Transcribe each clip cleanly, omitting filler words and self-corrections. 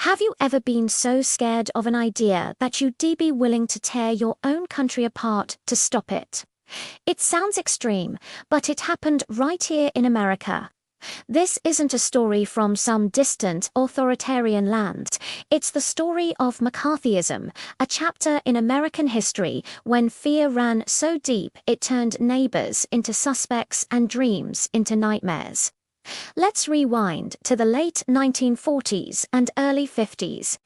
Have you ever been so scared of an idea that you'd be willing to tear your own country apart to stop it? It sounds extreme, but it happened right here in America. This isn't a story from some distant authoritarian land. It's the story of McCarthyism, a chapter in American history when fear ran so deep it turned neighbors into suspects and dreams into nightmares. Let's rewind to the late 1940s and early 50s.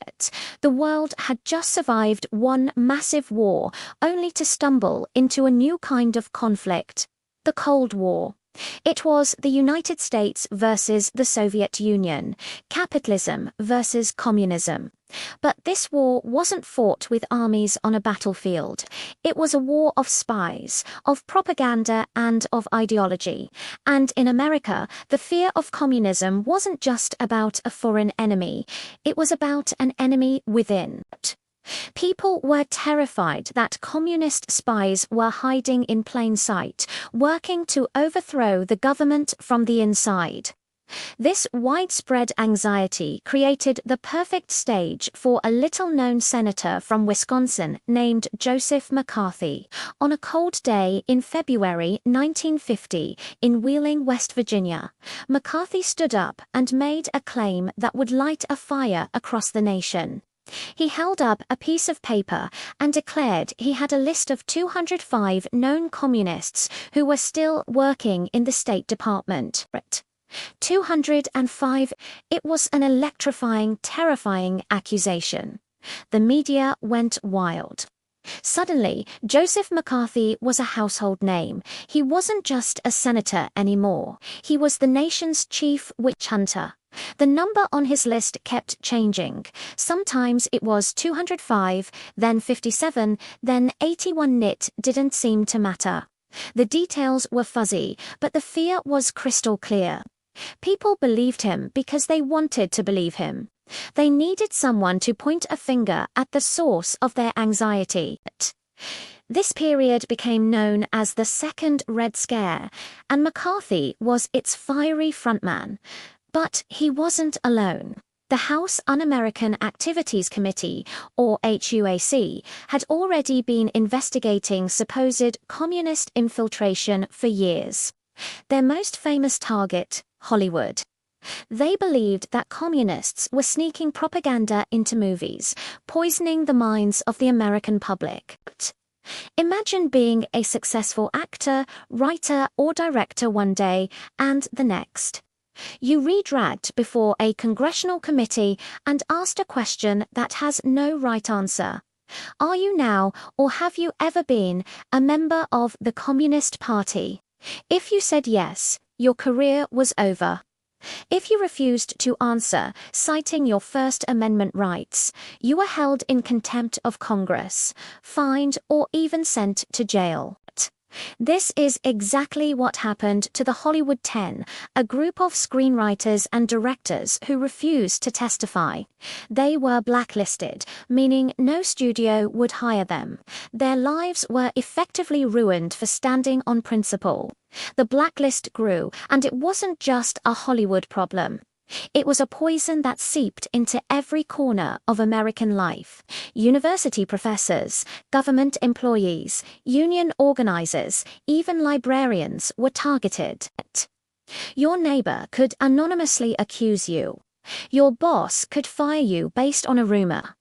The world had just survived one massive war, only to stumble into a new kind of conflict: the Cold War. It was the United States versus the Soviet Union, capitalism versus communism. But this war wasn't fought with armies on a battlefield. It was a war of spies, of propaganda, and of ideology. And in America, the fear of communism wasn't just about a foreign enemy. It was about an enemy within. People were terrified that communist spies were hiding in plain sight, working to overthrow the government from the inside. This widespread anxiety created the perfect stage for a little-known senator from Wisconsin named Joseph McCarthy. On a cold day in February 1950 in Wheeling, West Virginia, McCarthy stood up and made a claim that would light a fire across the nation. He held up a piece of paper and declared he had a list of 205 known communists who were still working in the State Department. 205. It was an electrifying, terrifying accusation. The media went wild. Suddenly, Joseph McCarthy was a household name. He wasn't just a senator anymore. He was the nation's chief witch hunter. The number on his list kept changing. Sometimes it was 205, then 57, then 81. It didn't seem to matter. The details were fuzzy, but the fear was crystal clear. People believed him because they wanted to believe him. They needed someone to point a finger at the source of their anxiety. This period became known as the Second Red Scare, and McCarthy was its fiery frontman. But he wasn't alone. The House Un-American Activities Committee, or HUAC, had already been investigating supposed communist infiltration for years. Their most famous target, Hollywood. They believed that communists were sneaking propaganda into movies, poisoning the minds of the American public. Imagine being a successful actor, writer, or director one day, and the next. You re-dragged before a congressional committee and asked a question that has no right answer. Are you now, or have you ever been, a member of the Communist Party? If you said yes, your career was over. If you refused to answer, citing your First Amendment rights, you were held in contempt of Congress, fined, or even sent to jail. This is exactly what happened to the Hollywood 10, a group of screenwriters and directors who refused to testify. They were blacklisted, meaning no studio would hire them. Their lives were effectively ruined for standing on principle. The blacklist grew, and it wasn't just a Hollywood problem. It was a poison that seeped into every corner of American life. University professors, government employees, union organizers, even librarians were targeted. Your neighbor could anonymously accuse you. Your boss could fire you based on a rumor.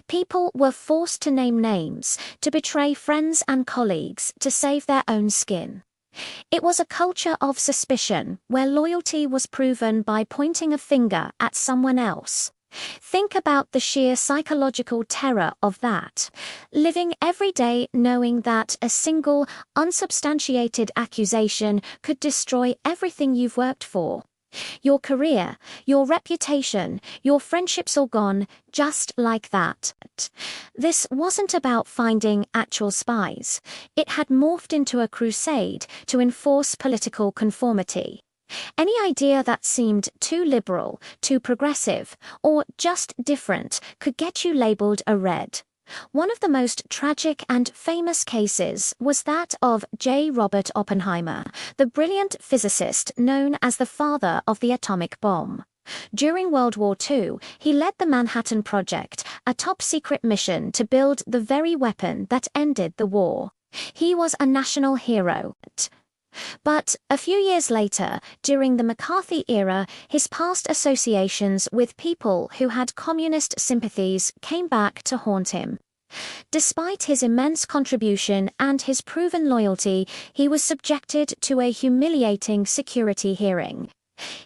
People were forced to name names, to betray friends and colleagues to save their own skin. It was a culture of suspicion where loyalty was proven by pointing a finger at someone else. Think about the sheer psychological terror of that. Living every day knowing that a single, unsubstantiated accusation could destroy everything you've worked for. Your career, your reputation, your friendships all gone, just like that. This wasn't about finding actual spies. It had morphed into a crusade to enforce political conformity. Any idea that seemed too liberal, too progressive, or just different could get you labeled a red. One of the most tragic and famous cases was that of J. Robert Oppenheimer, the brilliant physicist known as the father of the atomic bomb. During World War II, he led the Manhattan Project, a top-secret mission to build the very weapon that ended the war. He was a national hero. But a few years later, during the McCarthy era, his past associations with people who had communist sympathies came back to haunt him. Despite his immense contribution and his proven loyalty, he was subjected to a humiliating security hearing.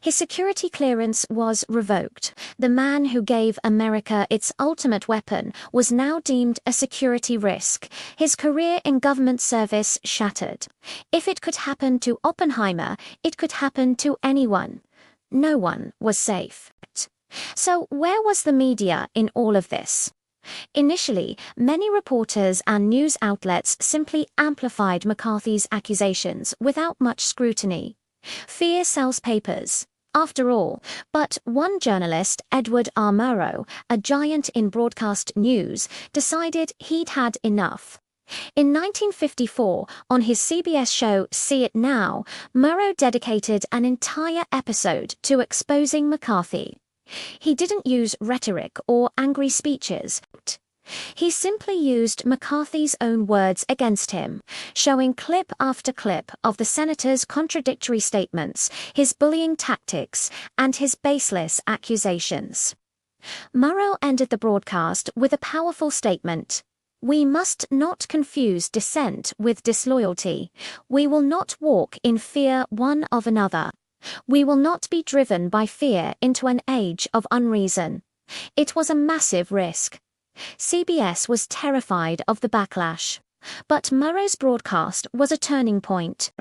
His security clearance was revoked. The man who gave America its ultimate weapon was now deemed a security risk. His career in government service shattered. If it could happen to Oppenheimer, it could happen to anyone. No one was safe. So where was the media in all of this? Initially, many reporters and news outlets simply amplified McCarthy's accusations without much scrutiny. Fear sells papers, after all, but one journalist, Edward R. Murrow, a giant in broadcast news, decided he'd had enough. In 1954, on his CBS show See It Now, Murrow dedicated an entire episode to exposing McCarthy. He didn't use rhetoric or angry speeches. He simply used McCarthy's own words against him, showing clip after clip of the senator's contradictory statements, his bullying tactics, and his baseless accusations. Murrow ended the broadcast with a powerful statement. "We must not confuse dissent with disloyalty. We will not walk in fear one of another. We will not be driven by fear into an age of unreason." It was a massive risk. CBS was terrified of the backlash. But Murrow's broadcast was a turning point.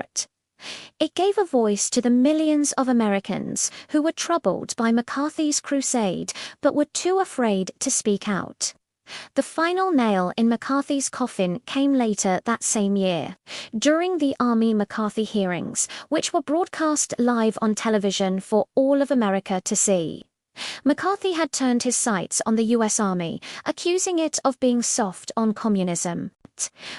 It gave a voice to the millions of Americans who were troubled by McCarthy's crusade but were too afraid to speak out. The final nail in McCarthy's coffin came later that same year, during the Army McCarthy hearings, which were broadcast live on television for all of America to see. McCarthy had turned his sights on the U.S. Army, accusing it of being soft on communism.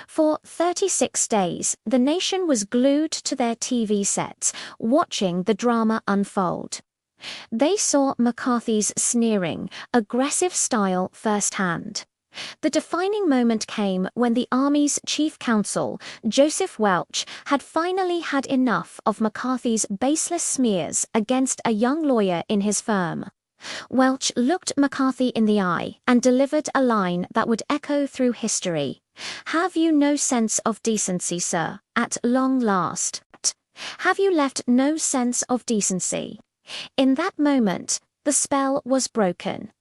For 36 days, the nation was glued to their TV sets, watching the drama unfold. They saw McCarthy's sneering, aggressive style firsthand. The defining moment came when the Army's chief counsel, Joseph Welch, had finally had enough of McCarthy's baseless smears against a young lawyer in his firm. Welch looked McCarthy in the eye and delivered a line that would echo through history. "Have you no sense of decency, sir, at long last? Have you left no sense of decency?" In that moment, the spell was broken.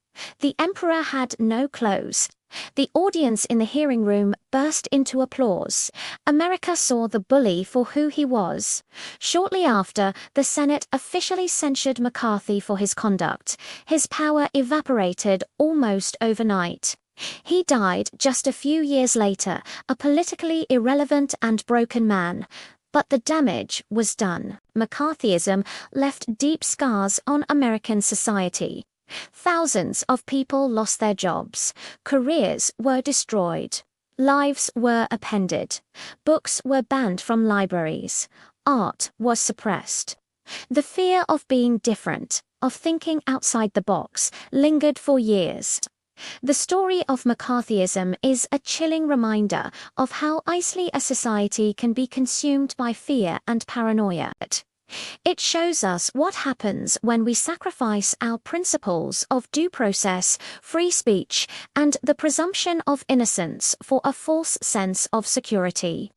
The emperor had no clothes. The audience in the hearing room burst into applause. America saw the bully for who he was. Shortly after, the Senate officially censured McCarthy for his conduct. His power evaporated almost overnight. He died just a few years later, a politically irrelevant and broken man. But the damage was done. McCarthyism left deep scars on American society. Thousands of people lost their jobs. Careers were destroyed. Lives were appended. Books were banned from libraries. Art was suppressed. The fear of being different, of thinking outside the box, lingered for years. The story of McCarthyism is a chilling reminder of how easily a society can be consumed by fear and paranoia. It shows us what happens when we sacrifice our principles of due process, free speech, and the presumption of innocence for a false sense of security.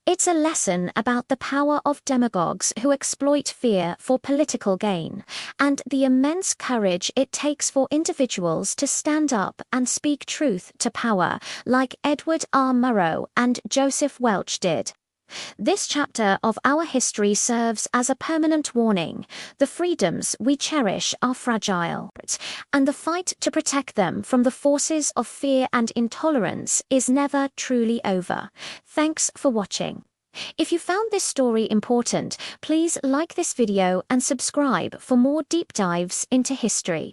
It's a lesson about the power of demagogues who exploit fear for political gain, and the immense courage it takes for individuals to stand up and speak truth to power, like Edward R. Murrow and Joseph Welch did. This chapter of our history serves as a permanent warning. The freedoms we cherish are fragile, and the fight to protect them from the forces of fear and intolerance is never truly over. Thanks for watching. If you found this story important, please like this video and subscribe for more deep dives into history.